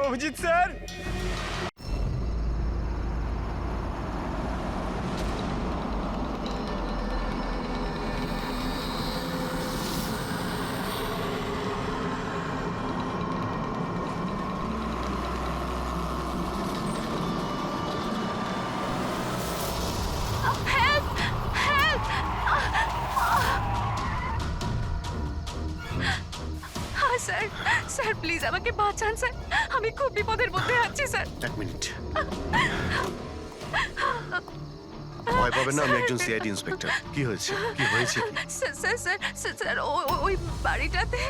Abhijit sir. Sir sir please আমাকে বাঁচান sir, আমি খুব বিপদের মধ্যে আছি স্যার। এক মিনিট, ভয় পাবেন না, আমি একজন সিআইডি ইন্সপেক্টর। কি হয়েছে, কি হয়েছে? Sir sir sir sir sir ওই বাড়িটাতে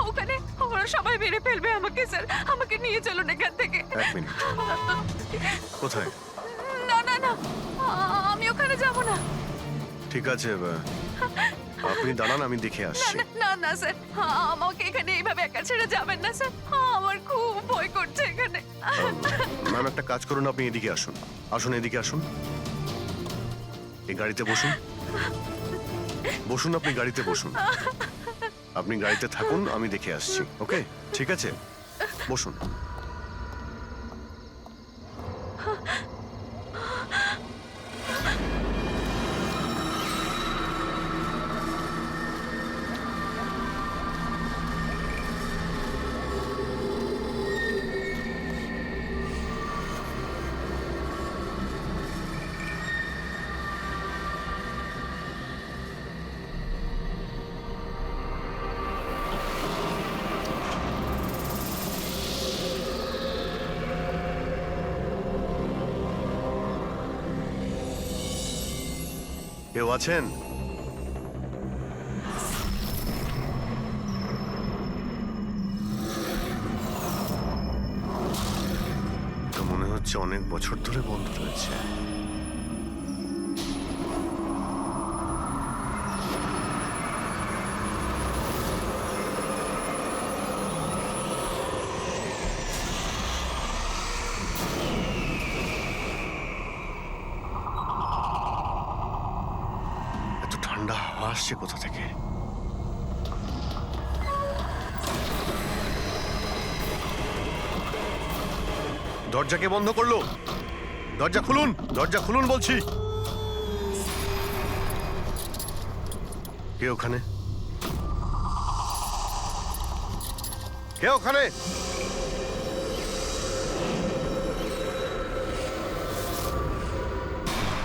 ওখানে ওরা সবাই মেরে ফেলবে আমাকে স্যার, আমাকে নিয়ে চলুন এখান থেকে। এক মিনিট, কোথায়? না না না, আমি ওখানে যাব না। ঠিক আছে, আপনি দাঁড়ান, আমি দেখে না আসছি। না না না স্যার, আমাকে এখানে এইভাবে একা ছেড়ে যাবেন না স্যার, আমার খুব ভয় করছে এখানে। ম্যাম, একটা কাজ করুন, আপনি এদিকে আসুন। আসুন, এদিকে আসুন, এই গাড়িতে বসুন। বসুন, আপনি গাড়িতে বসুন। আপনি গাড়িতে থাকুন, আমি দেখে আসছি। ওকে, ঠিক আছে, বসুন। কেউ আছেন? তো মনে হচ্ছে অনেক বছর ধরে বন্ধ রয়েছে। এত ঠান্ডা হাওয়া আসছে কোথা থেকে? দরজা কে বন্ধ করলো? দরজা খুলুন, দরজা খুলুন বলছি। কে ওখানে? কে ওখানে?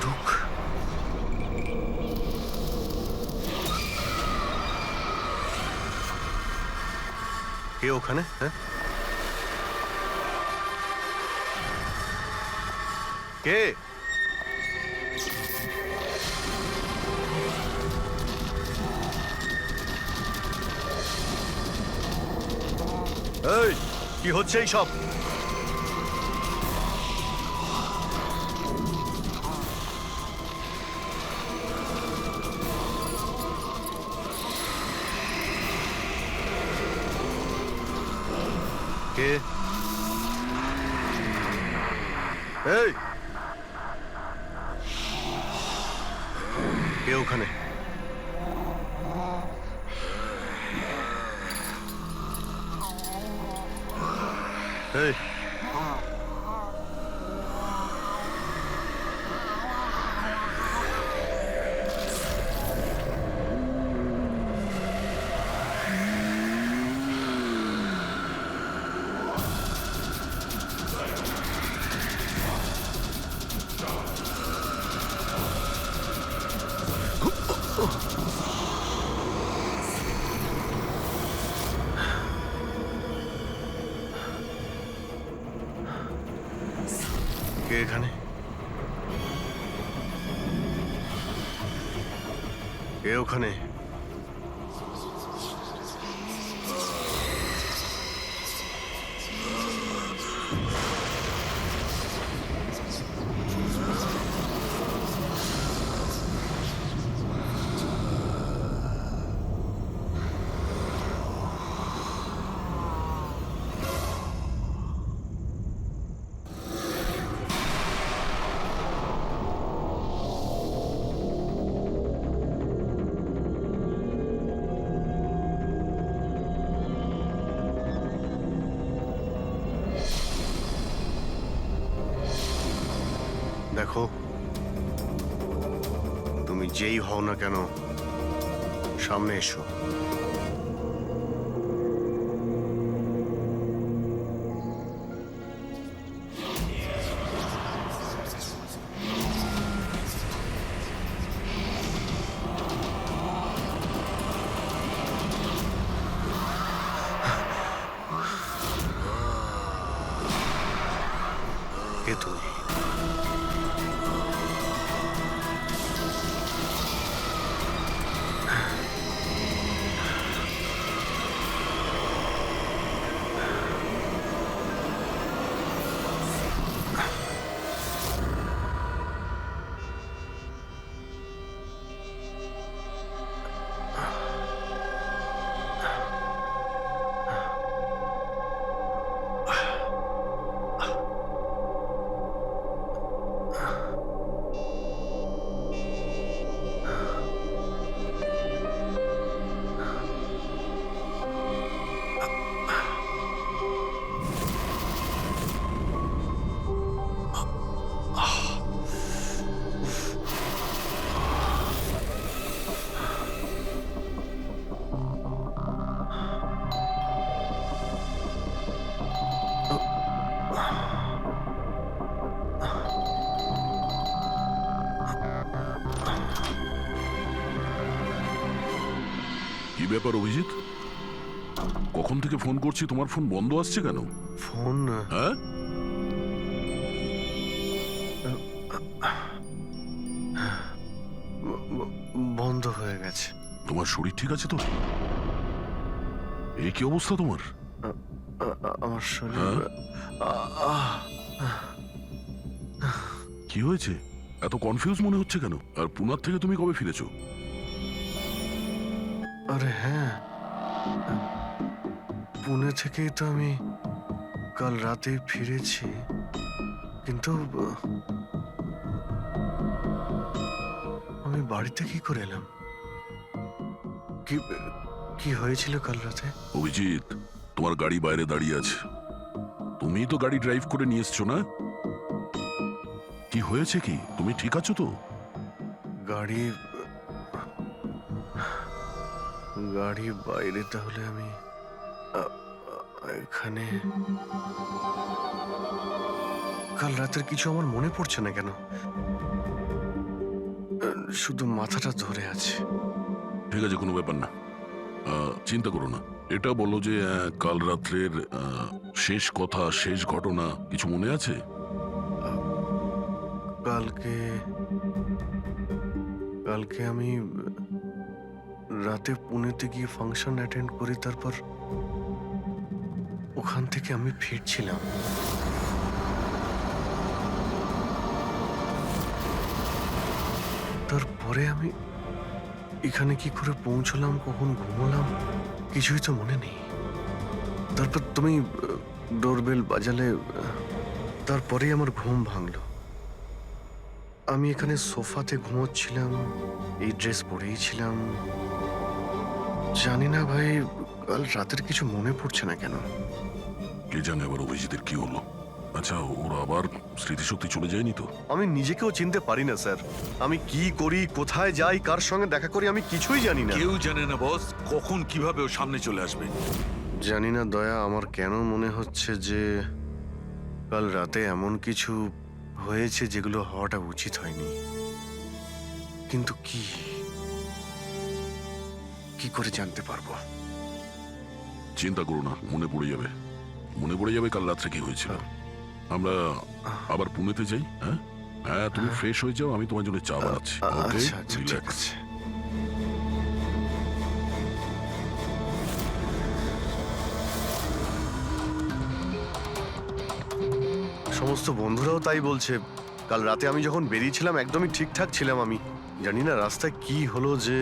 ঢুক। কে ওখানে? হ্যাঁ, কে? এই, কি হচ্ছে এই সব? কে? এই, কে ওখানে? এই, কে এখানে? কে ওখানে? দেখো, তুমি যেই হও না কেন, সামনে এসো। কে তুমি? কি ব্যাপার অভিজিৎ? কখন থেকে ফোন করছি, তোমার ফোন বন্ধ আসছে কেন? ফোন হ্যাঁ, বন্ধ হয়ে গেছে। তোমার শরীর ঠিক আছে তো? এই কি অবস্থা তোমার? আমার শরীর কি হয়েছে? এত কনফিউজ মনে হচ্ছে কেন? আর পুনার থেকে তুমি কবে ফিরেছো? আরে হ্যাঁ, পুনে থেকেই তো আমি কাল রাতে ফিরেছি, কিন্তু আমি বাড়িতে কি করে এলাম? কি কি হয়েছিল কাল রাতে? অভিজিৎ, তোমার গাড়ি বাইরে দাঁড়িয়ে আছে, তুমি তো গাড়ি ড্রাইভ করে নিয়ে এসছো না? কি হয়েছে কি? তুমি ঠিক আছো তো? গাড়ি গাড়ি বাইরে, তাহলে আমি এখানে? কাল রাতের কিছু আমার মনে পড়ছে না কেন, শুধু মাথাটা ধরে আছে। ঠিক আছে, কোনো ব্যাপার না, চিন্তা করো না। এটা বলো যে কাল রাত্রের শেষ কথা, শেষ ঘটনা কিছু মনে আছে? কালকে কালকে আমি রাতে পুনেতে গিয়ে ফাংশন অ্যাটেন্ড করি, তারপর ওখান থেকে আমি ফিরছিলাম। তারপরে আমি এখানে কি করে পৌঁছলাম, কখন ঘুমোলাম, কিছুই তো মনে নেই। তারপর তুমি ডোরবেল বাজালে, তারপরেই আমার ঘুম ভাঙলো। আমি এখানে সোফাতে ঘুমোচ্ছিলাম, এই ড্রেস পরেই ছিলাম। জানি না ভাই, কাল রাতের কিছু মনে পড়ছে না কেন। কে জানে আবার অভিজিতের কি হলো। আচ্ছা, ওরা আবার স্মৃতিশক্তি চলে যায়নি তো? আমি নিজেকেও চিনতে পারি না স্যার। আমি কি করি, কোথায় যাই, কার সঙ্গে দেখা করি, আমি কিছুই জানি না। কেউ জানে না বস, কখন কিভাবে ও সামনে চলে আসবে। জানি না দয়া, আমার কেন মনে হচ্ছে যে কাল রাতে এমন কিছু হয়েছে যেগুলো হওয়াটা উচিত হয়নি। কিন্তু কি কি করে জানতে পারবো? চিন্তা করো না, মনে পড়ে যাবে, মনে পড়ে যাবে কাল রাত্রে কি হয়েছিল। আমরা আবার পুনেতে যাই। হ্যাঁ হ্যাঁ, তুমি ফ্রেশ হয়ে যাও, আমি তোমার জন্য চা বানাচ্ছি। ওকে, আচ্ছা আচ্ছা, ঠিক রিল্যাক্স। আছে। সমস্ত বন্ধুরাও তাই বলছে। কাল রাতে আমি যখন বেরিয়েছিলাম একদমই ঠিকঠাক ছিলাম। আমি জানি না রাস্তায় কি হলো যে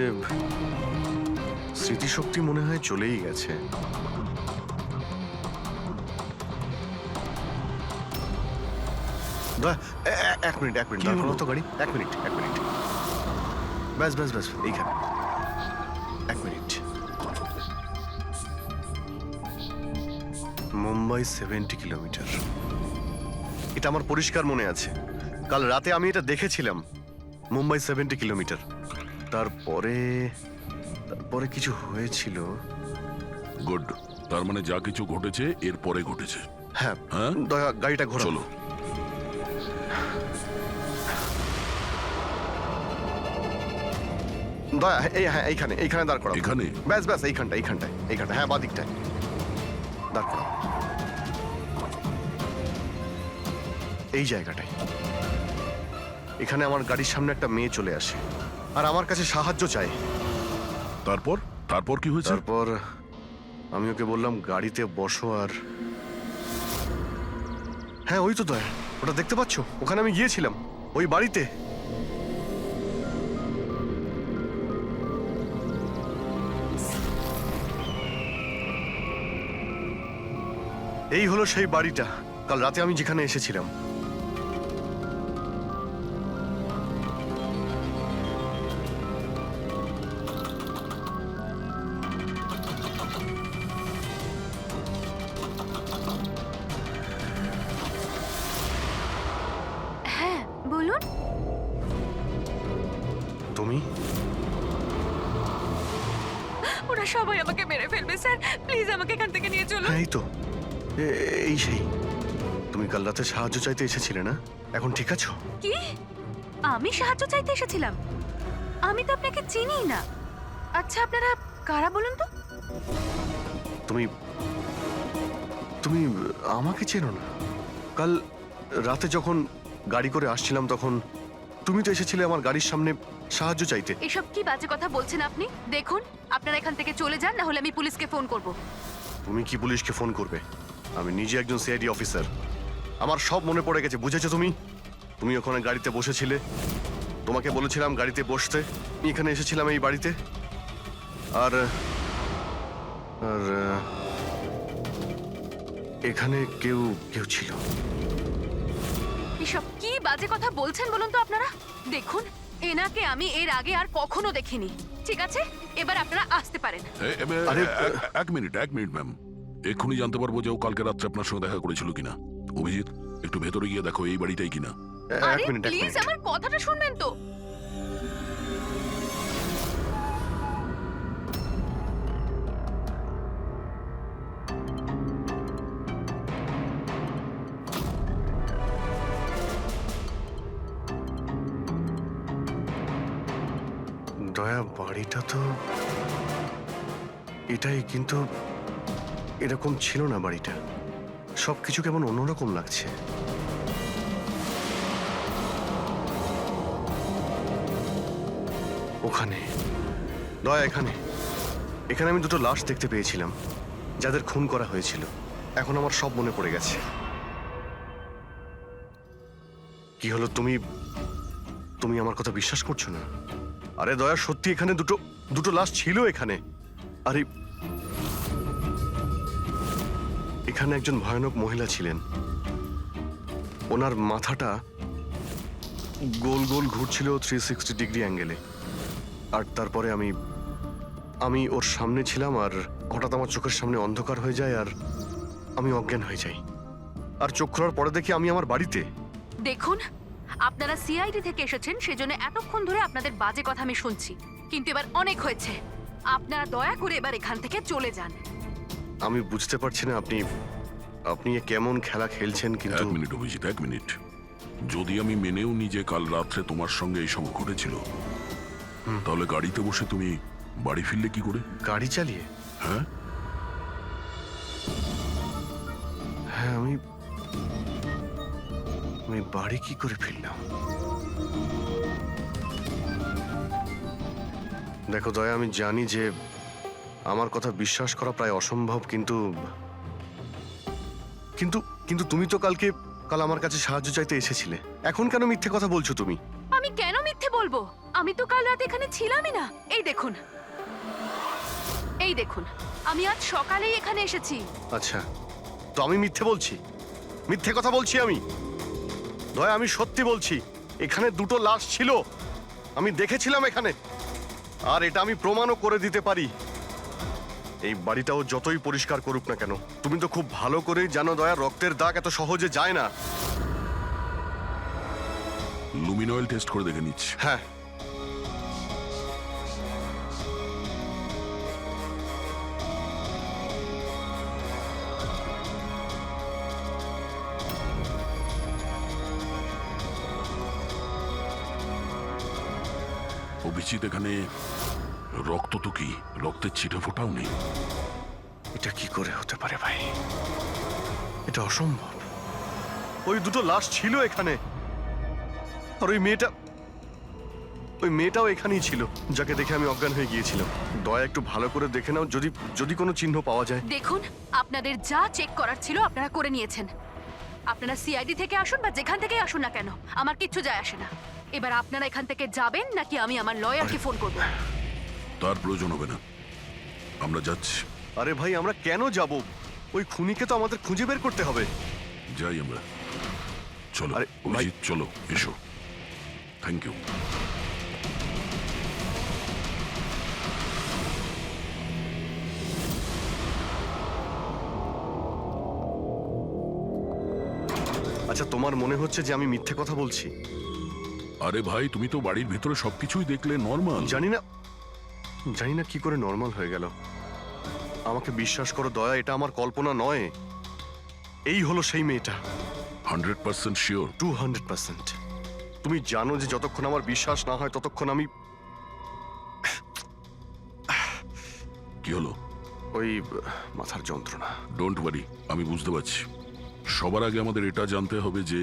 স্মৃতিশক্তি মনে হয় চলেই গেছে। এক মিনিট দাঁড় করো তো গাড়ি। এক মিনিট ব্যাস এইখানে। এক মিনিট। মুম্বাই 70 কিলোমিটার, এটা আমার পরিষ্কার মনে আছে। কাল রাতে আমি এটা দেখেছিলাম, মুম্বাই 70 কিলোমিটার। তারপরে তারপরে কিছু হয়েছিল। গুড, তার মানে যা কিছু ঘটেছে এর পরে ঘটেছে। হ্যাঁ, হ্যাঁ? দয়া গাড়িটা ঘোরাও। চলো। দয়া হ্যাঁ, এইখানে দাঁড় করাও। এখানে? ব্যাস এইখানটায়, হ্যাঁ, বাদিকটায় দাঁড় করাও, এই জায়গাটায়। এখানে আমার গাড়ির সামনে একটা মেয়ে চলে আসে আর আমার কাছে সাহায্য চায়। তারপর তারপর কি হয়েছে? তারপর আমি ওকে বললাম গাড়িতে বসো, আর হ্যাঁ, ওই তো দয়া, ওটা দেখতে পাচ্ছ? ওখানে আমি গিয়েছিলাম, ওই বাড়িতে। এই হলো সেই বাড়িটা কাল রাতে আমি যেখানে এসেছিলাম। হ্যাঁ বলুন। তুমি? ওরা সবাই আমাকে মেরে ফেলবে স্যার, প্লিজ আমাকে এখান থেকে নিয়ে চলুন। হ্যাঁ, এই তো এই সেই। তুমি কাল রাতে সাহায্য চাইতে এসেছিলে না? এখন ঠিক আছো? কি? আমি সাহায্য চাইতে এসেছিলাম? আমি তো আপনাকে চিনি না। আচ্ছা আপনারা কারা বলুন তো? তুমি তুমি আমাকে চেনো না? কাল রাতে যখন গাড়ি করে আসছিলাম তখন তুমি তো এসেছিলে আমার গাড়ির সামনে সাহায্য চাইতে। এসব কি বাজে কথা বলছেন আপনি? দেখুন আপনারা এখান থেকে চলে যান, না হলে আমি পুলিশকে ফোন করব। তুমি কি পুলিশকে ফোন করবে? আমি নিজে একজন সিআইডি অফিসার, আমার সব মনে পড়ে গেছে। বুঝেছো তুমি? তুমি ওখানে গাড়িতে বসেছিলে, তোমাকে বলেছিলাম গাড়িতে বসতে। আমি এখানে এসেছিলাম এই বাড়িতে, আর আর এখানে কেউ কেউ ছিল। এসব কি বাজে কথা বলছেন বলুন তো আপনারা? দেখুন এনাকে আমি এর আগে আর কখনো দেখিনি। ঠিক আছে, এবার আপনারা আসতে পারেন। আরে, এক মিনিট ম্যাম, এক্ষুনি জানতে পারবো যে ও কালকে রাত্রে আপনার সঙ্গে দেখা করেছিল কিনা। অভিজিৎ, একটু ভেতরে গিয়ে দেখো এই বাড়িটাই কিনা। আরে এক মিনিট প্লিজ আমার কথাটা শুনবেন তো। দয়া, বাড়িটা তো এটাই, কিন্তু এরকম ছিল না বাড়িটা। সবকিছু কেমন অন্যরকম লাগছে। ওখানে দয়া, এখানে আমি দুটো লাশ দেখতে পেয়েছিলাম, যাদের খুন করা হয়েছিল। এখন আমার সব মনে পড়ে গেছে। কি হলো, তুমি আমার কথা বিশ্বাস করছো না? আরে দয়া, সত্যি এখানে দুটো লাশ ছিল এখানে। আরে এখানে একজন ভয়ানক মহিলা ছিলেন, ওনার মাথাটা গোল গোল ঘুরছিল 360 ডিগ্রি অ্যাঙ্গেলে। আর তারপরে আমি ওর সামনে ছিলাম, আর হঠাৎ আমার চোখের সামনে অন্ধকার হয়ে যায়, আর আমি অজ্ঞান হয়ে যাই। আর চোখ খোলার পরে দেখি আমি আমার বাড়িতে। দেখুন আপনারা সিআইডি থেকে এসেছেন, সেজন্য এতক্ষণ ধরে আপনাদের বাজে কথা আমি শুনছি, কিন্তু এবার অনেক হয়েছে। আপনারা দয়া করে এবার এখান থেকে চলে যান। আমি বুঝতে পারছি না আপনি এ কেমন খেলা খেলছেন, কিন্তু এক মিনিট অভিজিৎ, এক মিনিট। যদি আমি মেনেও নি যে কাল রাত্রে তোমার সঙ্গে এইসব ঘটেছিল, তাহলে গাড়িতে বসে তুমি বাড়ি ফিরলে কি করে? গাড়ি চালিয়ে? হ্যাঁ, হ্যাঁ, আমি বাড়ি কি করে ফিরলাম? দেখো দয়া, আমি জানি যে আমার কথা বিশ্বাস করা প্রায় অসম্ভব, কিন্তু কিন্তু কিন্তু তুমি তো কাল আমার কাছে সাহায্য চাইতে এসেছিলে। এখন কেন মিথ্যে কথা বলছো তুমি? আমি কেন মিথ্যে বলবো? আমি তো কাল রাতে এখানে ছিলামই না। এই দেখুন, আমি আজ সকালেই এখানে এসেছি। আচ্ছা, তো আমি মিথ্যে বলছি? মিথ্যে কথা বলছি আমি? দয়া, আমি সত্যি বলছি, এখানে দুটো লাশ ছিল, আমি দেখেছিলাম এখানে, আর এটা আমি প্রমাণও করে দিতে পারি। এই বাড়িটাও যতই পরিষ্কার করুক না কেন, তুমি তো খুব ভালো করেই জানো দয়া, রক্তের দাগ এত সহজে যায় না। লুমিনয়েল টেস্ট করে দেখে নিচ্ছি। হ্যাঁ, অভিজিৎ, এখানে রক্ত তো কি, রক্তের ছিটে ফোটাও নেই। এটা কি করে হতে পারে ভাই? এটা অসম্ভব। ওই দুটো লাশ ছিল এখানে, আর ওই মেয়েটাও এখানেই ছিল, যাকে দেখে আমি অজ্ঞান হয়ে গিয়েছিলাম। দয়া একটু ভালো করে দেখে নাও, যদি কোনো চিহ্ন পাওয়া যায়। দেখুন, আপনাদের যা চেক করার ছিল আপনারা করে নিয়েছেন। আপনারা সিআইডি থেকে আসুন বা যেখান থেকেই আসুন না কেন, আমার কিচ্ছু যায় আসে না। এবার আপনারা এখান থেকে যাবেন নাকি আমি আমার লয়ারকে ফোন করব? তার প্রয়োজন হবে না, আমরা যাচ্ছি। আরে ভাই, আমরা কেন যাব? ওই খুনিকে তো আমাদের খুঁজে বের করতে হবে। যাই আমরা, চলো। আরে, ভাই- অভিজিৎ চলো, এসো। Thank you. আচ্ছা, তোমার মনে হচ্ছে যে আমি মিথ্যে কথা বলছি? আরে ভাই, তুমি তো বাড়ির ভেতরে সবকিছুই দেখলে, নর্মাল। জানি না কি করে নর্মাল হয়ে গেল। আমাকে বিশ্বাস করো দয়া, এটা আমার কল্পনা নয়। এই হলো সেই মেয়েটা। 100% শিওর? 200%। তুমি জানো যে যতক্ষণ আমার বিশ্বাস না হয় ততক্ষণ আমি কি হলো? ওই মাথার যন্ত্রণা। ডোন্ট ওয়ারি, আমি বুঝতে পারছি। সবার আগে আমাদের এটা জানতে হবে যে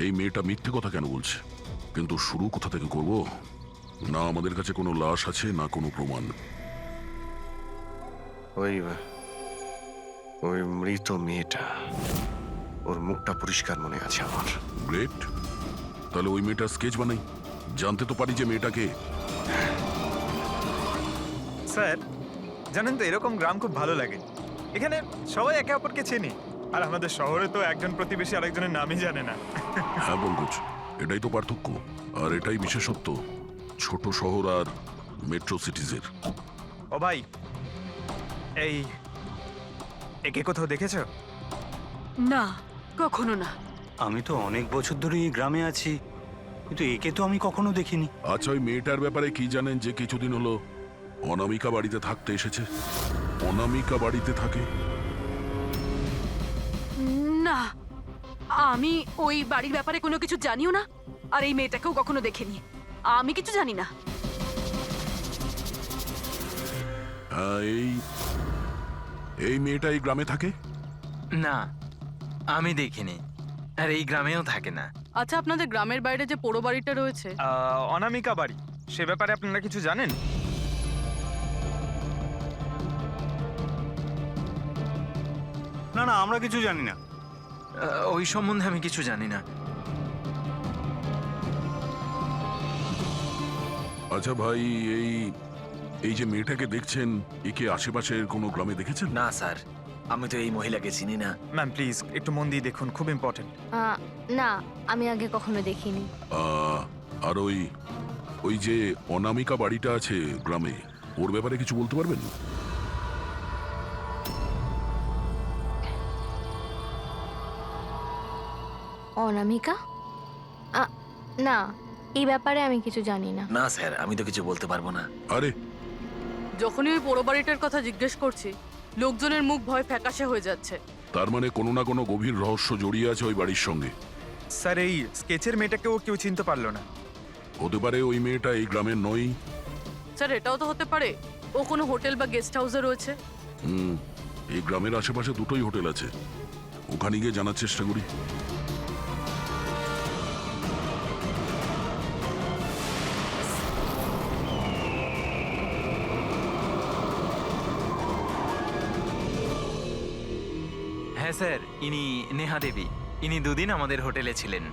এই মেয়েটা মিথ্যে কথা কেন বলছে। কিন্তু শুরু কোথা থেকে করব? না আমাদের কাছে কোনো লাশ আছে, না কোনো প্রমাণ। ওই মৃত মেয়েটা, ওর মুখটা পরিষ্কার মনে আছে আমার। গ্রেট, তাহলে ওই মেয়েটার স্কেচ বানাই, জানতে তো পারি যে মেয়েটাকে। স্যার, জানেন তো এরকম গ্রাম খুব ভালো লাগে। এখানে সবাই একে অপরকে চেনে, আর আমাদের শহরে তো একজন প্রতিবেশী আরেকজনের নামই জানে না। হ্যাঁ বঙ্কজ, এটাই তো পার্থক্য, আর এটাই বিশেষত্ব ছোট শহর আর মেট্রো সিটিজের। ও ভাই, একে কোথাও দেখেছো? না, কখনো না। আমি তো অনেক বছর ধরে এই গ্রামে আছি, কিন্তু একে তো আমি কখনো দেখিনি। আচ্ছা, ওই মেয়েটার ব্যাপারে কি জানেন যে কিছুদিন হলো অনামিকা বাড়িতে থাকতে এসেছে? অনামিকা বাড়িতে থাকে? না, আমি ওই বাড়ির ব্যাপারে কোনো কিছু জানিও না, আর এই মেয়েটাকেও কখনো দেখিনি। আমি কিছু জানি না। হ্যাঁ, এই মেয়েটা এই গ্রামে থাকে? না, আমি দেখিনি, আর এই গ্রামেও থাকে না। আচ্ছা, আপনাদের গ্রামের বাইরে যে পোড়ো বাড়িটা রয়েছে, অনামিকা বাড়ি, সে ব্যাপারে আপনারা কিছু জানেন? না না, আমরা কিছু জানি না। ওই সম্বন্ধে আমি কিছু জানি না। আচ্ছা ভাই, এই যে মেয়েটাকে দেখছেন, একে আশেপাশের কোনো গ্রামে দেখেছেন? না স্যার, আমি তো এই মহিলাকে চিনি না। ম্যাম প্লিজ একটু মন দিয়ে দেখুন, খুব ইম্পর্টেন্ট। না, আমি আগে কখনো দেখিনি। আর ওই যে অনামিকা বাড়িটা আছে গ্রামে, ওর ব্যাপারে কিছু বলতে পারবেন? অনামিকা? না, এই ব্যাপারে আমি কিছু জানি না। না স্যার, আমি তো কিছু বলতে পারবো না। আরে, যখনই ওই পোড়ো বাড়িটার কথা জিজ্ঞেস করছি, লোকজনের মুখ ভয় ফ্যাকাশে হয়ে যাচ্ছে। তার মানে কোনো না কোনো গভীর রহস্য জড়িয়ে আছে ওই বাড়ির সঙ্গে। স্যার, এই স্কেচের মেয়েটাকেও কেউ চিনতে পারলো না। হতে পারে ওই মেয়েটা এই গ্রামের নয়। স্যার, এটাও তো হতে পারে ও কোনো হোটেল বা গেস্ট হাউসে রয়েছে। এই গ্রামের আশেপাশে দুটোই হোটেল আছে, ওখানে গিয়ে জানার চেষ্টা করি। হ্যাঁ স্যার, ইনি নেহা দেবী। ইনি দুদিন আমাদের হোটেলে ছিলেন,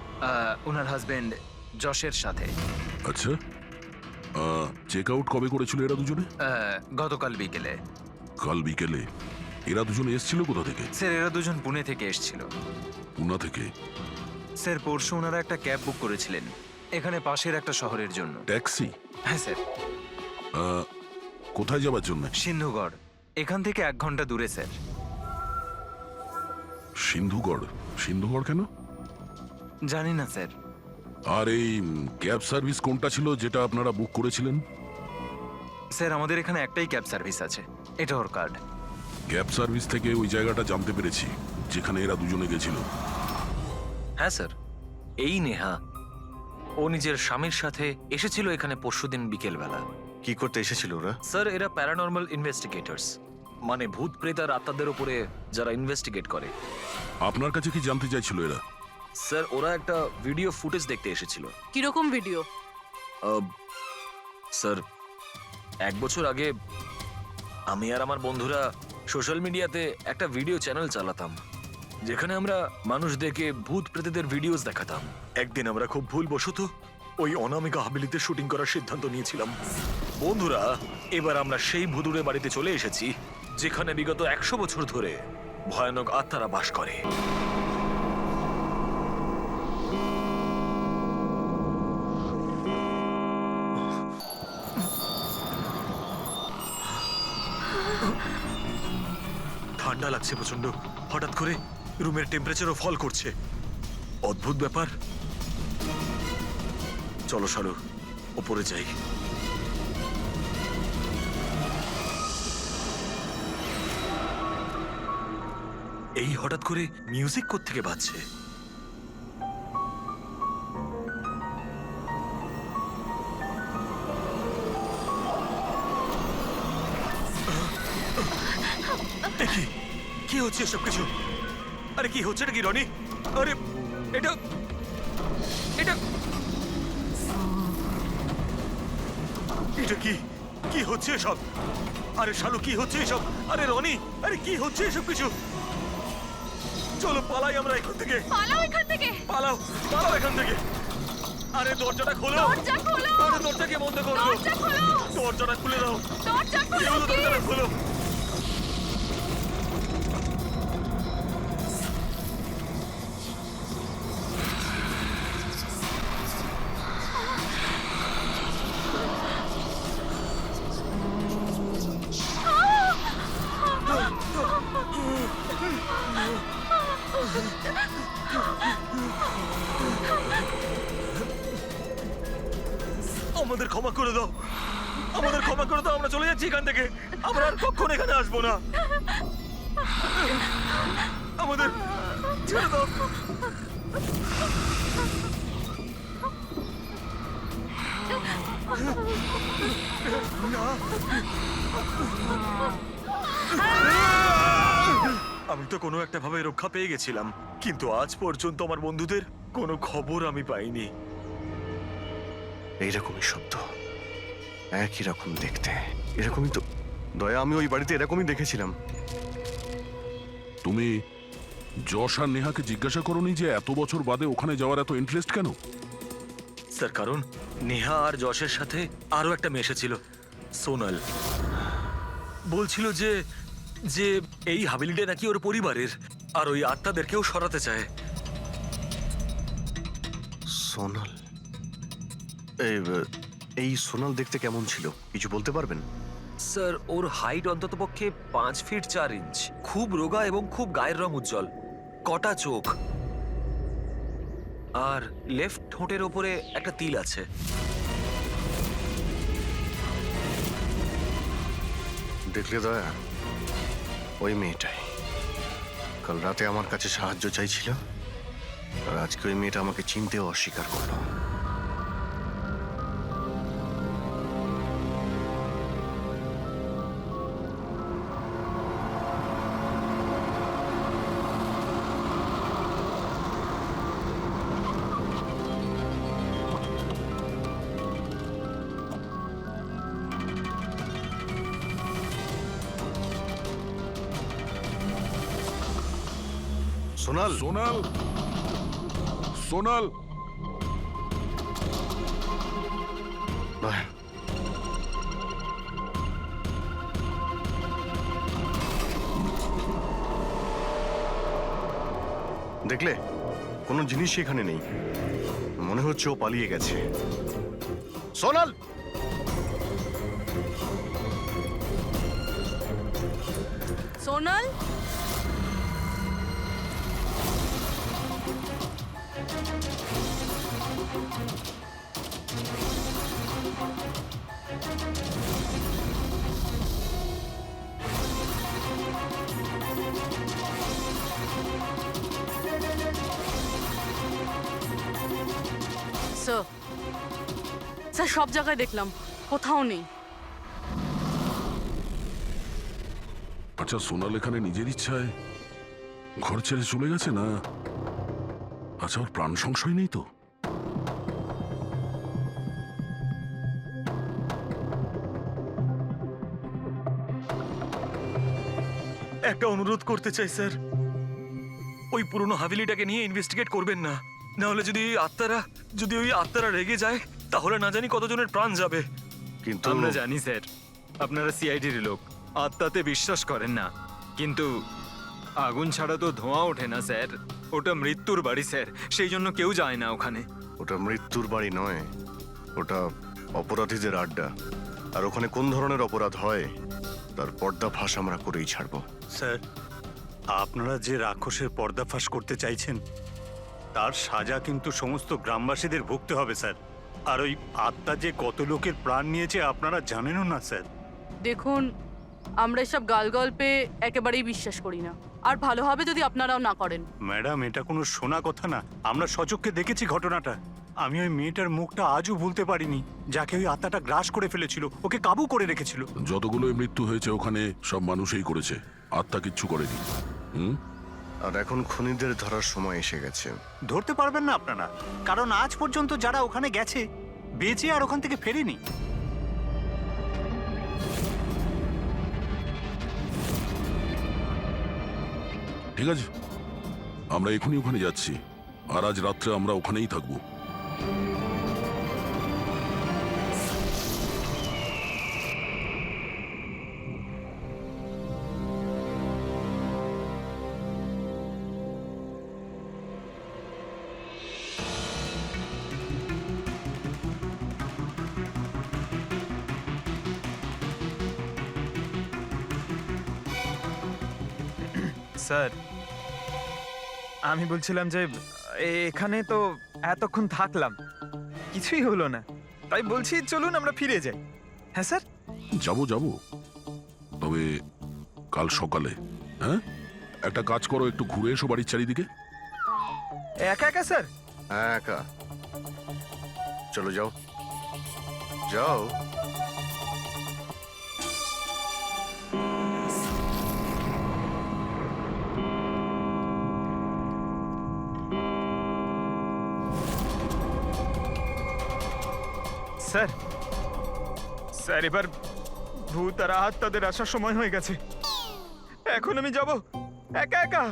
ওনার হাজবেন্ড যশের সাথে। আচ্ছা, চেক আউট কবে করেছিল এরা দুজনে? গতকাল বিকেলে। কাল বিকেলে? এরা দুজনে এসেছিল কোথা থেকে? স্যার, এরা দুজন পুনে থেকে এসেছিল। পুনা থেকে? স্যার, পরশু ওনারা একটা ক্যাব বুক করেছিলেন এখানে পাশের একটা শহরের জন্য। ট্যাক্সি? হ্যাঁ স্যার। কোথায় যাবার জন্য? সিন্ধুগড়, এখান থেকে 1 ঘন্টা দূরে স্যার। সিন্ধুগড়? সিন্ধুগড় কেন? জানি না স্যার, আর এই ক্যাব সার্ভিস কোনটা ছিল যেটা আপনারা বুক করেছিলেন? স্যার আমাদের এখানে একটাই ক্যাব সার্ভিস আছে, এটা ওর কার্ড। ক্যাব সার্ভিস থেকে ওই জায়গাটা জানতে পেরেছি যেখানে এরা দুজনে গেছিল। হ্যাঁ স্যার, এই নেহা ও নিজের স্বামীর সাথে এসেছিল এখানে পরশুদিন বিকেলবেলা। কি করতে এসেছিল ওরা? স্যার এরা প্যারানর্মাল ইনভেস্টিগেটরস, মানে ভূত প্রেত আর আত্মাদের উপরে যারা ইনভেস্টিগেট করে। আপনার কাছে কি জানতে চাইছিল এরা? স্যার ওরা একটা ভিডিও ফুটেজ দেখতে এসেছিল। কিরকম ভিডিও? স্যার 1 বছর আগে আমি আর আমার বন্ধুরা সোশ্যাল মিডিয়াতে একটা ভিডিও চ্যানেল চালাতাম যেখানে আমরা মানুষদেরকে ভূত প্রেতদের ভিডিওস দেখাতাম। একদিন আমরা খুব ভুলবশত ওই অনামিকা হাভেলিতে শুটিং করার সিদ্ধান্ত নিয়েছিলাম। বন্ধুরা, এবার আমরা সেই ভুতুড়ে বাড়িতে চলে এসেছি যেখানে বিগত 100 বছর ধরে ভয়ানক আত্মারা বাস করে। ঠান্ডা লাগছে প্রচন্ড, হঠাৎ করে রুমের টেম্পারেচারও ফল করছে। অদ্ভুত ব্যাপার। চলো শালু, ওপরে যাই। এই হঠাৎ করে মিউজিক কোত্থেকে বাজছে? কি হচ্ছে এসব কিছু? আরে কি হচ্ছে নাকি রনি? আরে এটা এটা এটা কি কি হচ্ছে এসব? আরে শালু কি হচ্ছে এসব? আরে রনি, আরে কি হচ্ছে এসব কিছু? চলো পালাই আমরা এখান থেকে। পালাও এখান থেকে। পালাও, পালাও এখান থেকে। আরে দরজাটা খোলো। দরজা খোলো। আরে দরজাকে বন্ধ করো। দরজা খোলো। দরজাটা খুলে দাও। দরজা কি খোলো। হলো? দরজাটা খোলো। আমাদের ক্ষমা করে দাও, আমাদের ক্ষমা করে দাও। আমরা চলে যাচ্ছি এখান থেকে। আমরা আর কখনো এখানে আসবো না। আমাদের ছেড়ে দাও। আমি তো কোনো একটা ভাবে রক্ষা পেয়ে গেছিলাম, কিন্তু আজ পর্যন্ত আমার বন্ধুদের কোনো খবর আমি পাইনি। এইরকমই শব্দ, একই রকম দেখতে, এরকমই তো। দয়া, আমি ওই বাড়িতে এরকমই দেখেছিলাম। তুমি যশ আর নেহাকে জিজ্ঞাসা করোনি যে এত বছর বাদে ওখানে যাওয়ার এত ইন্টারেস্ট কেন? স্যার কারণ নেহা আর যশের সাথে আরো একটা মেয়ে এসেছিল, সোনাল। বলছিল যে যে এই হাভেলিটা নাকি ওর পরিবারের, আর ওই আত্মাদেরকেও সরাতে চায়। সোনাল? এই সোনাল দেখতে কেমন ছিল কিছু বলতে পারবেন? স্যার ওর হাইট অন্ততপক্ষে 5 ফিট 4 ইঞ্চ, খুব রোগা এবং খুব গায়ের রং উজ্জ্বল, কটা চোখ, আর লেফট ঠোঁটের ওপরে একটা তিল আছে। দেখলে দয়া, ওই মেয়েটাই কাল রাতে আমার কাছে সাহায্য চাইছিল, আর আজকে ওই মেয়েটা আমাকে চিনতেও অস্বীকার করলো। সোনাল, সোনাল, সোনাল, দয়া, দেখলে কোনো জিনিসই এখানে নেই, মনে হচ্ছে ও পালিয়ে গেছে। সোনাল, সোনাল, স্যার স্যার সব জায়গায় দেখলাম, কোথাও নেই। আচ্ছা, সোনাল এখানে নিজের ইচ্ছায় ঘর ছেড়ে চলে গেছে না? আচ্ছা, ওর প্রাণ সংশয় নেই তো? একটা অনুরোধ করতে চাই স্যার, ওই পুরনো হাভেলিটাকে নিয়ে ইনভেস্টিগেট করবেন না। না হলে যদি ওই আত্মারা রেগে যায়, তাহলে না জানি কতজনের প্রাণ যাবে। কিন্তু আমরা জানি স্যার আপনারা সিআইডির লোক, আত্মাতে বিশ্বাস করেন না, কিন্তু আগুন ছাড়া তো ধোঁয়া ওঠে না স্যার। ওটা মৃত্যুর বাড়ি স্যার, সেই জন্য কেউ যায় না ওখানে। ওটা মৃত্যুর বাড়ি নয়, ওটা অপরাধীদের আড্ডা। আর ওখানে কোন ধরনের অপরাধ হয় তার পর্দাফাঁস আমরা করেই ছাড়বো। স্যার, আপনারা যে রাক্ষসের পর্দাফাশ করতে চাইছেন তার সাজা কিন্তু সমস্ত গ্রামবাসীদের ভুগতে হবে স্যার। আর ওই আত্মা যে কত লোকের প্রাণ নিয়েছে আপনারা জানেনও না স্যার। দেখুন, আমরা এসব গালগল্পে একেবারেই বিশ্বাস করি না, আর ভালো হবে যদি আপনারাও না করেন। ম্যাডাম, এটা কোনো শোনা কথা না, আমরা সচক্ষে দেখেছি ঘটনাটা। আমি ওই মেয়েটার মুখটা আজও ভুলতে পারিনি, যাকে ওই আত্মাটা গ্রাস করে ফেলেছিল, ওকে কাবু করে রেখেছিল। যতগুলোই মৃত্যু হয়েছে ওখানে সব মানুষই করেছে, আত্মা কিচ্ছু করেনি। হুম? আর এখন খুনিদের ধরার সময় এসে গেছে। ধরতে পারবেন না আপনারা, কারণ আজ পর্যন্ত যারা ওখানে গেছে বেঁচে আর ওখান থেকে ফেরেনি। ঠিক আছে, আমরা এখনই ওখানে যাচ্ছি, আর আজ রাত্রে আমরা ওখানেই থাকবো। স্যার, আমি বলছিলাম যে এখানে তো এতক্ষণ থাকলাম, কিছুই হলো না, তাই বলছি চলুন আমরা ফিরে যাই। হ্যাঁ স্যার। যাবো যাবো, তবে কাল সকালে। হ্যাঁ, একটা কাজ করো, একটু ঘুরে এসো বাড়ির চারিদিকে। একা একা স্যার? হ্যাঁ, একা। চলো, যাও যাও। স্যার, স্যার এবার ভূত আর আত্মাদের আসার সময় হয়ে গেছে। এখন আমি যাব একা একা?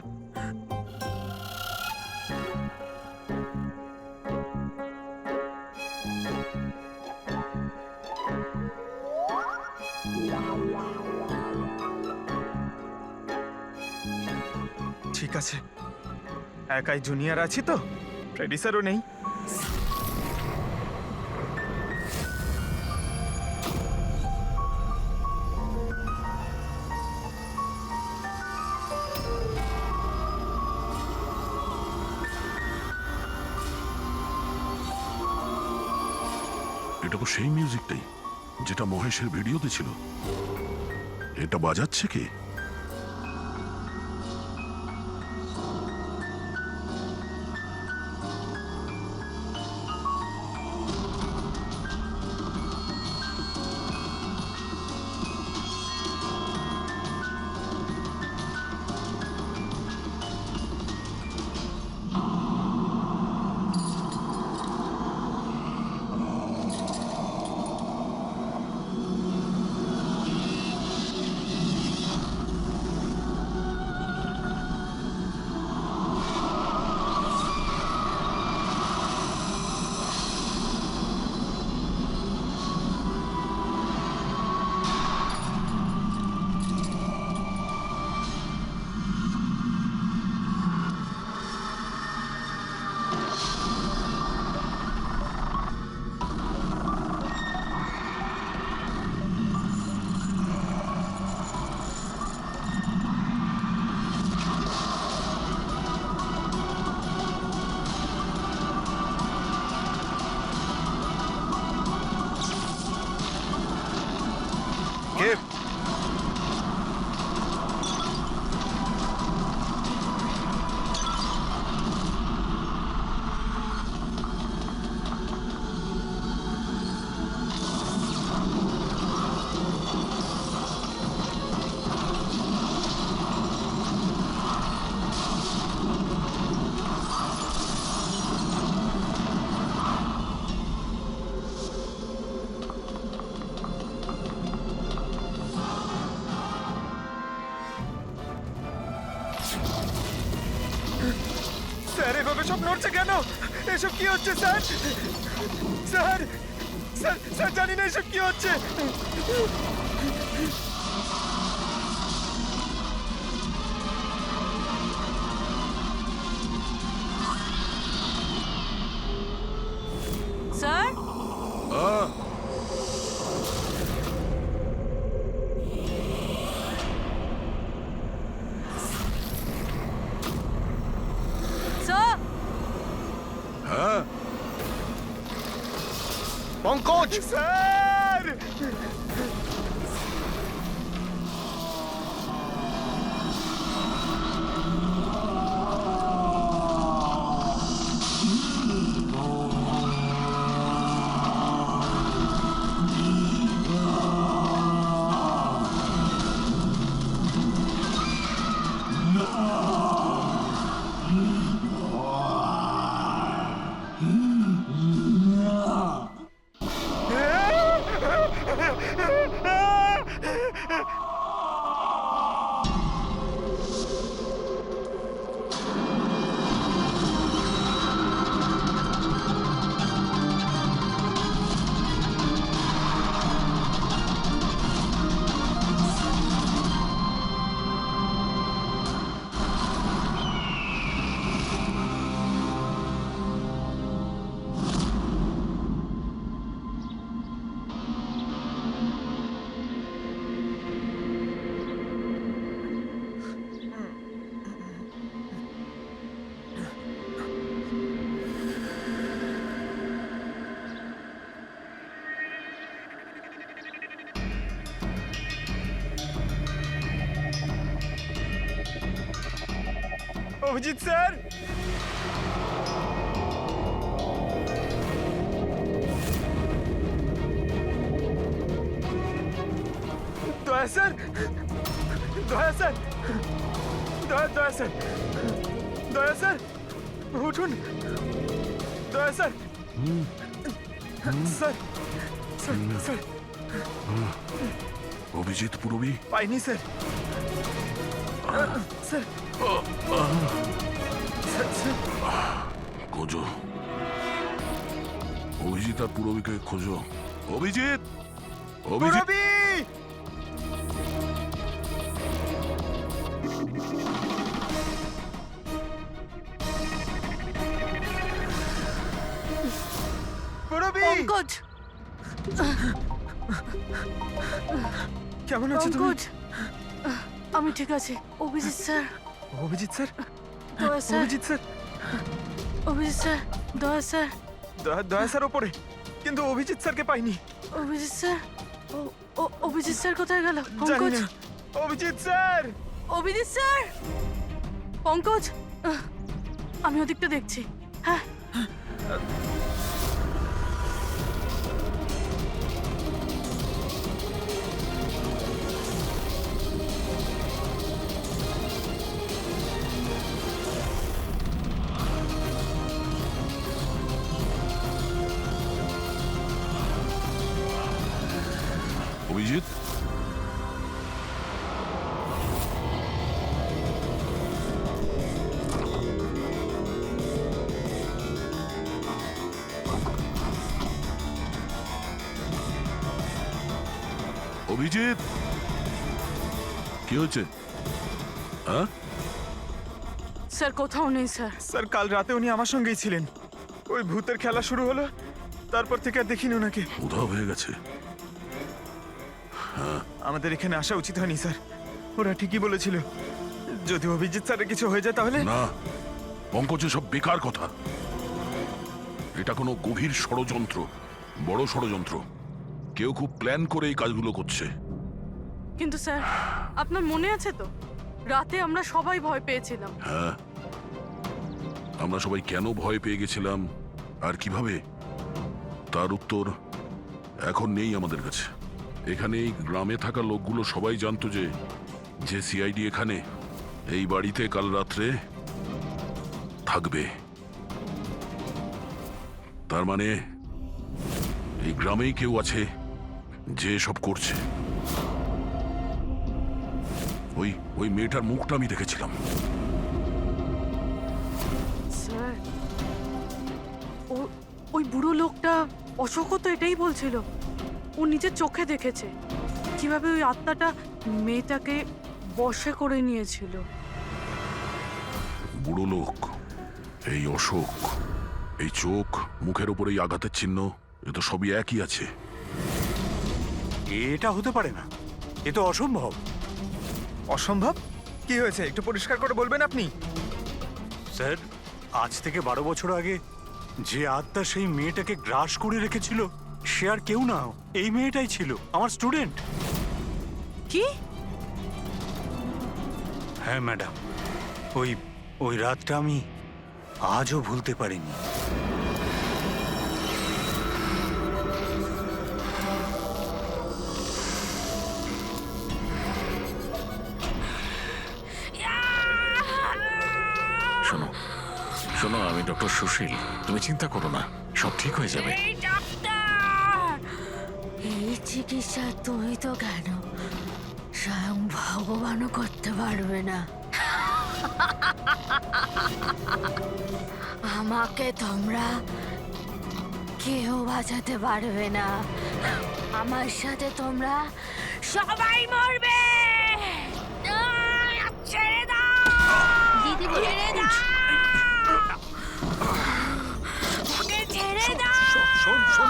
ঠিক আছে, একাই জুনিয়র আছি তো, ফ্রেডি স্যারও নেই। এটা তো সেই মিউজিকটাই যেটা মহেশের ভিডিওতে ছিল। এটা বাজাচ্ছে কে? স্যার এভাবে সব নড়ছে কেন? এসব কি হচ্ছে স্যার? স্যার স্যার স্যার জানি না এসব কি হচ্ছে। স্যার আহ, স্যার হ্যাঁ পঙ্কজ! স্যার অভিজিৎ স্যার, দয়া স্যার, দয়া স্যার, দয়া স্যার, দয়া স্যার, উঠুন, দয়া sir, sir sir sir Abhijit Purabi পাইনি স্যার, স্যার স্যার স্যার খোঁজো, অভিজিৎ আর পুরবীকে খোঁজো। অভিজিৎ, অভিজিৎ, পুরবী! পুরবী! পঙ্কজ কেমন আছো তুমি? পঙ্কজ আমি ঠিক আছি। অভিজিৎ স্যার, অভিজিৎ স্যার, দয়া sir, Abhijit sir, Abhijit sir, দয়া স্যার, দয়া স্যার ওপরে, কিন্তু অভিজিৎ স্যারকে পাইনি। অভিজিৎ স্যার, অভিজিৎ স্যার কোথায় গেল? জানি পঙ্কজ, না। অভিজিৎ স্যার! অভিজিৎ স্যার, পঙ্কজ আমি ওদিকটা দেখছি। হ্যাঁ অভিজিৎ, অভিজিৎ, কি হচ্ছে? হ্যাঁ, স্যার কোথাও নেই স্যার। স্যার কাল রাতে উনি আমার সঙ্গেই ছিলেন। ওই ভূতের খেলা শুরু হলো, তারপর থেকে আর দেখিনি ওনাকে। উধাও হয়ে গেছে। আমাদের এখানে আসা উচিত হয়নি স্যার, ওরা ঠিকই বলেছিল যদি অভিজিৎ স্যারের কিছু হয়ে যায় তাহলে। না, পঙ্কজে সব বেকার কথা। এটা কোনো গভীর ষড়যন্ত্র, বড় ষড়যন্ত্র। কেউ খুব প্ল্যান করে এই কাজগুলো করছে। কিন্তু স্যার আপনার মনে আছে তো রাতে আমরা সবাই ভয় পেয়েছিলাম। হ্যাঁ, আমরা সবাই কেন ভয় পেয়ে গেছিলাম আর কিভাবে, তার উত্তর এখন নেই আমাদের কাছে। এখানে এই গ্রামে থাকা লোকগুলো সবাই জানতো যে সিআইডি এখানে এই বাড়িতে কাল রাত্রে থাকবে। তার মানে এই গ্রামেই কেউ আছে যে সব করছে। ওই মেয়েটার মুখটা আমি দেখেছিলাম। স্যার বুড়ো লোকটা অশোকও তো এটাই বলছিল। ও নিজের চোখে দেখেছে কিভাবে ওই আত্মাটা মেয়েটাকে বশে করে নিয়েছিল। বুড়ো লোক, এই অশোক, এই চোখ, মুখের উপর এই আঘাতের চিহ্ন, এ তো সবই একই আছে। এটা হতে পারে না, এ তো অসম্ভব। অসম্ভব? কি হয়েছে একটু পরিষ্কার করে বলবেন আপনি? স্যার, আজ থেকে 12 বছর আগে যে আত্মা সেই মেয়েটাকে গ্রাস করে রেখেছিল সে আর কেউ না, এই মেয়েটাই ছিল, আমার স্টুডেন্ট। কি? হ্যাঁ ম্যাডাম, ওই রাতটা আমি আজও ভুলতে পারিনি। শোনো শোনো, আমি ডক্টর সুশীল, তুমি চিন্তা করো না, সব ঠিক হয়ে যাবে। এই চিকিৎসা তুমি তো কেন, স্বয়ং ভগবানও করতে পারবে না। আমাকে তোমরা কেউ বাঁচাতে পারবে না। আমার সাথে তোমরা সবাই মরবে। ছেড়ে দাও দিদি, ছেড়ে দাও, ওকে ছেড়ে দাও। শোন শোন,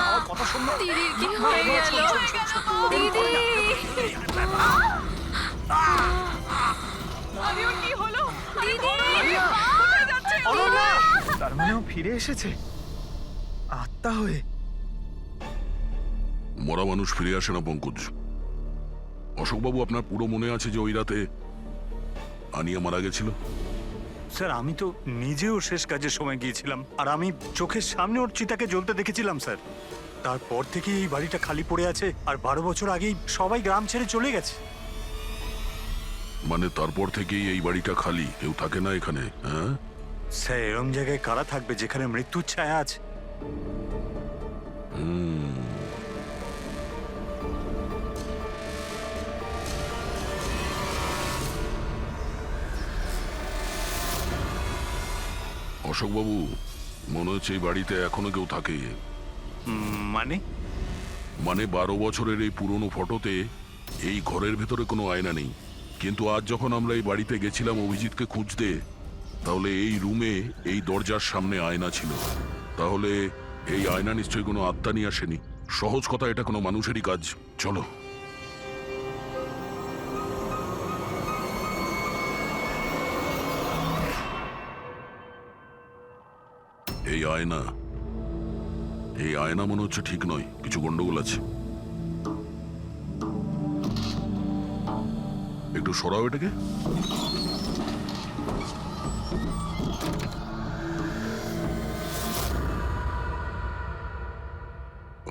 আমার কথা শোন না। দিদির কি হয়ে গেল? দিদি, আরে কি হলো? দিদি, তার মানে ও ফিরে এসেছে আত্মা হয়ে। মরা মানুষ ফিরে আসে না পঙ্কজ। অশোকবাবু, আপনার পুরো মনে আছে যে ওই রাতে আনিয়া মারা গেছিল? স্যার, আমি তো নিজেও শেষ কাজের সময় গিয়েছিলাম, আর আমি চোখের সামনে ওর চিতাকে জ্বলতে দেখেছিলাম স্যার। তারপর থেকে এই বাড়িটা খালি পড়ে আছে, আর 12 বছর আগেই সবাই গ্রাম ছেড়ে চলে গেছে। মানে তারপর থেকেই এই বাড়িটা খালি, কেউ থাকে না এখানে? হ্যাঁ স্যার, এরম জায়গায় কারা থাকবে যেখানে মৃত্যুর ছায়া আছে? অশোকবাবু, মনে হচ্ছে এই বাড়িতে এখনো কেউ থাকে। মানে? মানে 12 বছরের এই পুরনো ফটোতে এই ঘরের ভেতরে কোনো আয়না নেই, কিন্তু আজ যখন আমরা এই বাড়িতে গেছিলাম অভিজিৎকে খুঁজতে, তাহলে এই রুমে এই দরজার সামনে আয়না ছিল। তাহলে এই আয়না নিশ্চয়ই কোনো আত্মা নিয়ে আসেনি। সহজ কথা, এটা কোনো মানুষেরই কাজ। চলো। এই আয়না, এই আয়না মনে হচ্ছে ঠিক নয়, কিছু গন্ডগোল আছে। একটু সরাও এটাকে।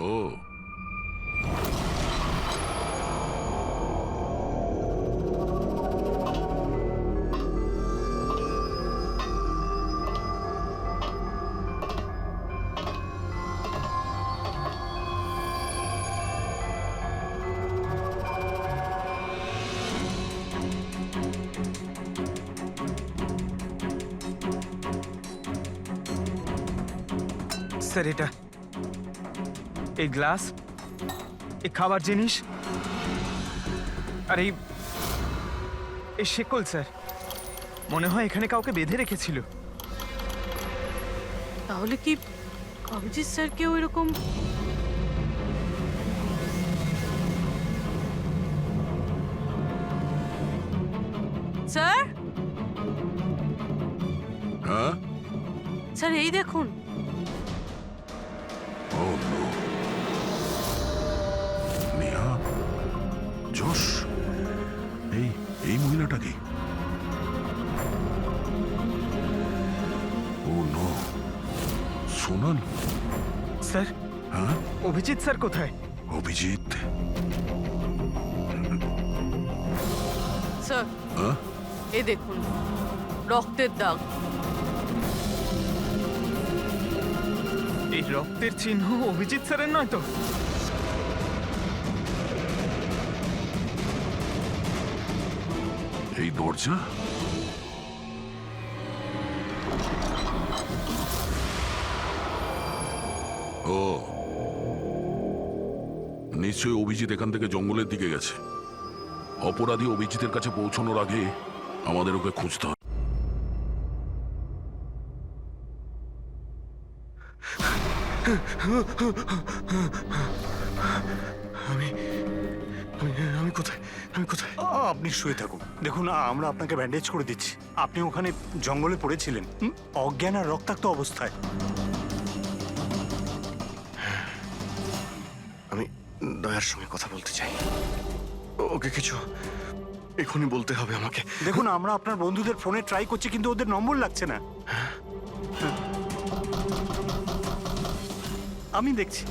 ও, স্যার, এটা এই গ্লাস, এই খাবার জিনিস, আর এই শেকল স্যার, মনে হয় এখানে কাউকে বেঁধে রেখেছিল। তাহলে কি অভিজিৎ স্যার কেউ এরকম? স্যার, হ্যাঁ, স্যার এই দেখুন। ও নো, নেহা, যশ, এই মহিলাটা কি? ও নো, সোনাল। স্যার, হ্যাঁ, অভিজিৎ স্যার কোথায়? অভিজিৎ? স্যার, হ্যাঁ, এই দেখুন রক্তের দাগ। এই রক্তের চিহ্ন অভিজিৎ স্যারের নয় তো? এই দরজা, ও নিশ্চয়ই অভিজিৎ এখান থেকে জঙ্গলের দিকে গেছে। অপরাধী অভিজিতের কাছে পৌঁছানোর আগে আমাদের ওকে খুঁজতে হবে। আমি কোথায়? আমি কোথায়? আপনি শুয়ে থাকুন, দেখুন আমরা আপনাকে ব্যান্ডেজ করে দিচ্ছি। আপনি ওখানে জঙ্গলে পড়েছিলেন অজ্ঞান আর রক্তাক্ত অবস্থায়। আমি দয়ার সঙ্গে কথা বলতে চাই। ওকে কিছু এখনই বলতে হবে আমাকে। দেখুন আমরা আপনার বন্ধুদের ফোনে ট্রাই করছি, কিন্তু ওদের নম্বর লাগছে না। আমি দেখছি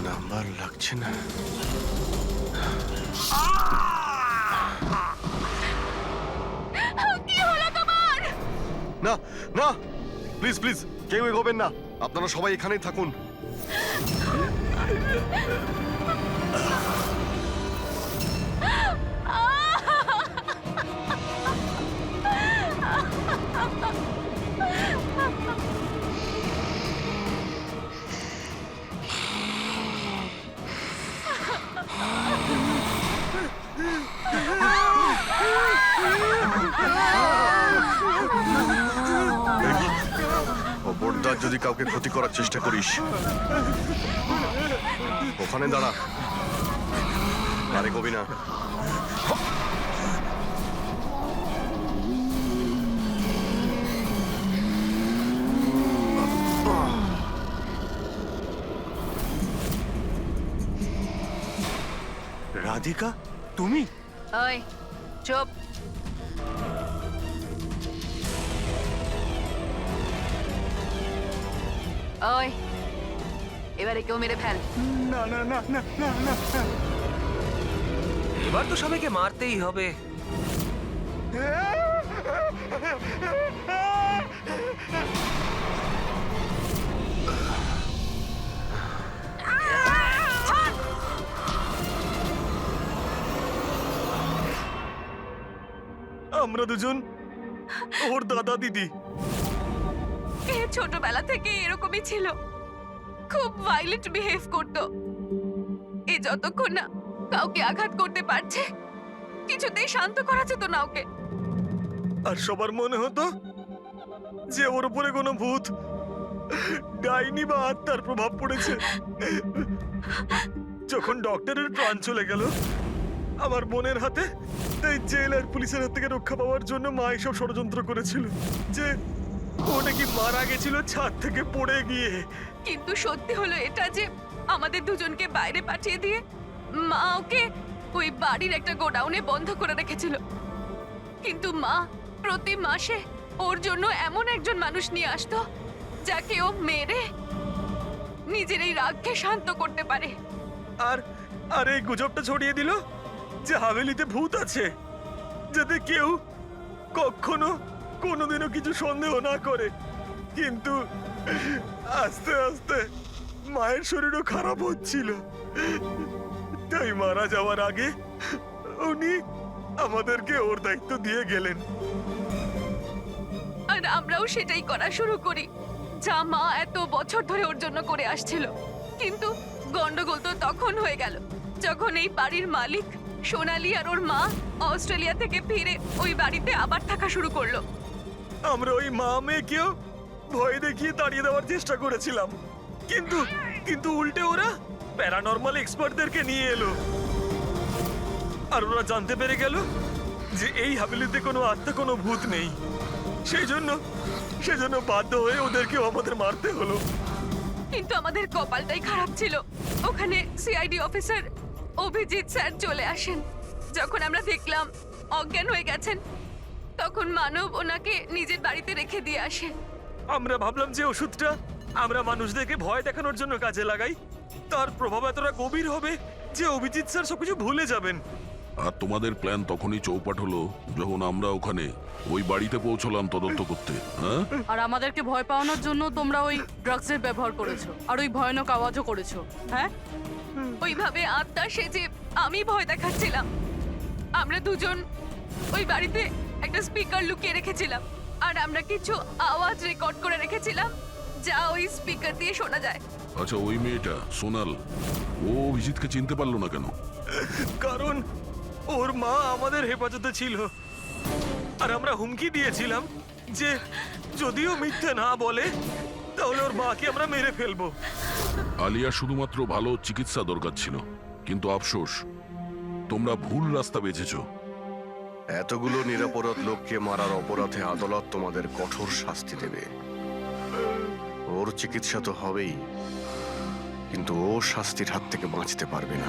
নাম্বার লাগছে না। কি হলো তোমার? না না, প্লিজ প্লিজ কেউ এগোবেন না, আপনারা সবাই এখানেই থাকুন। খবরদার যদি কাউকে ক্ষতি করার চেষ্টা করিস, ওখানে দাঁড়া, আরে কবি না। রাধিকা, তুমি? ওই চুপ। ওই এবারে কেউ মেরে ফেল। না না না না না না না। এবার তো সবাইকে মারতেই হবে। আমরা দুজন ওর দাদা দিদি। এ ছোটবেলা থেকে এরকমই ছিল, খুব ভাইলেন্ট বিহেভ করতো। এ যতক্ষণ না কাউকে আঘাত করতে পারছে কিছুতেই শান্ত করা যেত না ওকে। আর সবার মনে হতো যে ওর উপরে কোনো ভূত, ডাইনি বা আত্মার প্রভাব পড়েছে। যখন ডক্টরের প্রাণ চলে গেল আমার বোনের হাতে, তাই জেল আর পুলিশের হাত থেকে রক্ষা পাওয়ার জন্য মা এসব ষড়যন্ত্র করেছিল যে ও নাকি মারা গেছিল ছাদ থেকে পড়ে গিয়ে। কিন্তু সত্যি হলো এটা যে আমাদের দুজনকে বাইরে পাঠিয়ে দিয়ে মা ওকে ওই বাড়ির একটা গোডাউনে বন্ধ করে রেখেছিল। কিন্তু মা প্রতি মাসে ওর জন্য এমন একজন মানুষ নিয়ে আসতো যাকে ও মেরে নিজের এই রাগকে শান্ত করতে পারে। আর আর এই গুজবটা ছড়িয়ে দিল যে হাভেলিতে ভূত আছে, যাতে কেউ কখনো কোনোদিনও কিছু সন্দেহ না করে। কিন্তু আস্তে আস্তে মায়ের শরীরও খারাপ হচ্ছিল, তাই মারা যাওয়ার আগে উনি আমাদেরকে ওর দায়িত্ব দিয়ে গেলেন। আর আমরাও সেটাই করা শুরু করি যা মা এত বছর ধরে ওর জন্য করে আসছিল। কিন্তু গন্ডগোল তো তখন হয়ে গেল যখন এই বাড়ির মালিক সোনালি আর ওর মা অস্ট্রেলিয়া থেকে ফিরে ওই বাড়িতে আবার থাকা শুরু করলো। আমরা ওই মা মেয়েকেও ভয় দেখিয়ে তাড়িয়ে দেওয়ার চেষ্টা করেছিলাম, কিন্তু কিন্তু উল্টে ওরা প্যারানর্মাল এক্সপার্টদেরকে নিয়ে এলো। আর ওরা জানতে পেরে গেল যে এই হাভেলিতে কোনো আত্মা, কোনো ভূত নেই। সেজন্য বাধ্য হয়ে ওদেরকেও আমাদের মারতে হলো। কিন্তু আমাদের কপালটাই খারাপ ছিল, ওখানে সিআইডি অফিসার অভিজিৎ স্যার চলে আসেন। যখন আমরা দেখলাম অজ্ঞান হয়ে গেছেন, তখন মানব ওনাকে নিজের বাড়িতে রেখে দিয়ে আসে। আমরা ভাবলাম যে ওষুধটা আমরা মানুষদেরকে ভয় দেখানোর জন্য কাজে লাগাই, তার প্রভাব এতটা গভীর হবে যে অভিজিৎ স্যার সবকিছু ভুলে যাবেন। আর তোমাদের প্ল্যান তখনই চৌপাট হলো যখন আমরা ওখানে ওই বাড়িতে পৌঁছলাম তদন্ত করতে। হ্যাঁ, আর আমাদেরকে ভয় পাওয়ানোর জন্য তোমরা ওই ড্রাগসের ব্যবহার করেছো আর ওই ভয়ানক আওয়াজও করেছো। হ্যাঁ, ওইভাবে আত্মা সেজে আমি ভয় দেখাচ্ছিলাম। আমরা দুজন ওই বাড়িতে একটা স্পিকার লুকিয়ে রেখেছিলাম আর আমরা কিছু আওয়াজ রেকর্ড করে রেখেছিলাম যা ওই স্পিকার দিয়ে শোনা যায়। আচ্ছা, ওই মেয়েটা সোনাল, ও অভিজিৎকে চিনতে পারলো না কেন? কারণ ওর মা আমাদের হেফাজতে ছিল আর আমরা হুমকি দিয়েছিলাম যে যদিও মিথ্যে না বলে তাহলে ওর মাকে আমরা মেরে ফেলবো। আলিয়া শুধুমাত্র ভালো চিকিৎসা দরকার ছিল, কিন্তু আফসোস তোমরা ভুল রাস্তা বেছেছো। এতগুলো নিরাপরাধ লোককে মারার অপরাধে আদালত তোমাদের কঠোর শাস্তি দেবে। ওর চিকিৎসা তো হবেই, কিন্তু ও শাস্তির হাত থেকে বাঁচতে পারবে না।